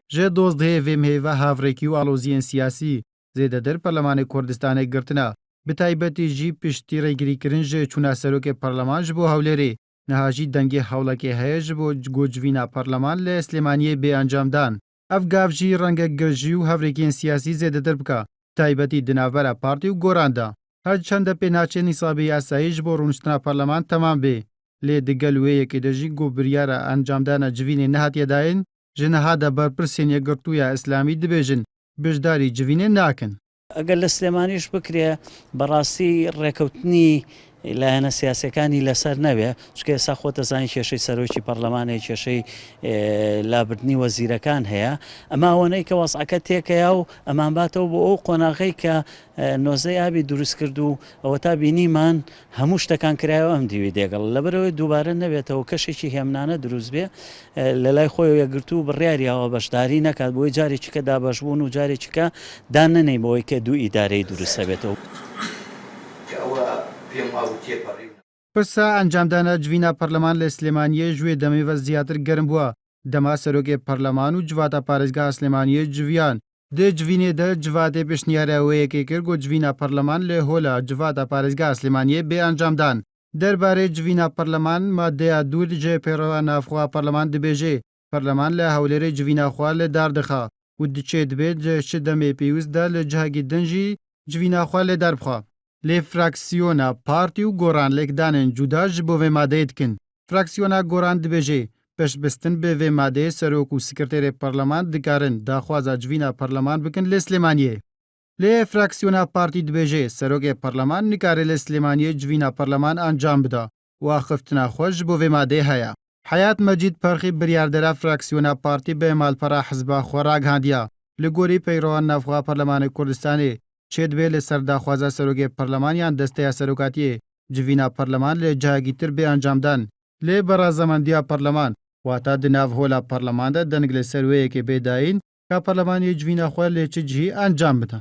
ji dozdhêvê mêve havrekî û aloziyên siyasî zêdetir Perlemanê Kurdistanê girtina, bi taybetî jî piştî rêgirîkirin ji çûna serokê Parleman ji bo Hewlêrê. Niha jî dengê hewlekê heye ji bo gocvîna Parleman li Slêmaniyê bêencamdan. Ev gav jî renge girjî û hevrekiyên siyasî zêdetir bike, taybetî di navbera partî û goran de. Her çend pênaçên nîsabî yasayî ji bo rûniştina Parleman temam bê. Lê di gel wêyekê de jî got biryara encamdana civînê nehatiye dayîn, ji niha de berpirsên Yekgirtûya Îslamî dibêjin beşdarî civînê nakin. ئەگەر لە سلێمانیش بکرێ بەڕاستی ڕێکەوتنی لایەنە سیاسەکانی لەسەر نەوێ چکە ئێستا خۆتە زانی کێشەی سەرۆکی پەرلەمانێک کێشەی لابردنی وەزیرەکان هەیە ئەماوەنەی کە وەسعەکە تێکەیە و ئەمان باتەوە بۆ ئەو قۆناغی کە نۆزەی ئابی دروست کرد و ئەوە تا بینیمان هەموو شتەکان کرایەوە ئەم دیوی دێگەڵ لەبەرەوەی دووبارە نەبێتەوە کەشێکی هێمنانە دروست بێ لە لای خۆی یەکگرتوو بڕیاریەوە بەشداری نەکات بۆی جارێکیکە دابەشبوون و جارێکیکە داننەی بۆی کە دوو ئیدارەی دروستە بێتەوە. Pirsa encamdana civîna Parleman li Slêmaniyê ji wê demê ve zêdetir germ bûye. Dema serokê Parleman û civata Parêzgeha Slêmaniyê civiyan. Di civînê de civatê pêşniyara wêyekê kir ku civîna Parleman li hola civata Parêzgeha Slêmaniyê bêencamdan. Derbarê civîna Parleman maddeya dû ji pêrava navxweha Parleman dibêje. Parleman li Hewlêrê civîna xwe li dar dixe û diçê dibe ji şi demê pêwîst de li cihekî din jî civîna xwe lê derbixe. Lê fraksiyona partî û goran lêkdanên cuda ji bo vê madeyê dikin. Fraksiyona goran dibêje pêşbistin bi vê madeyê serok û sekreterê Parleman dikarin daxwaza civîna Parleman bikin li Slêmaniyê. Lê fraksiyona partî dibêje serokê Parleman nikare li Slêmaniyê civîna Parleman encam bida û axiftina xwe ji bo vê madeyê heye. Hayat Mecîd Perxî biryardera fraksiyona partî bi malpera hizba xwe ragihandiya. Li gorî peyrovan navxweha Parlemanê Kurdistanê çê dibe li ser daxwaza serokê Parleman yan desteya serokatiyê civîna Parleman li cihekî tir bêencamdan. Lê berazemendiya Parleman wata di nav hola Parleman de deng li ser wêyekê bêdayîn ka Parlemanê civîna xwe lê çi cihî encam bide.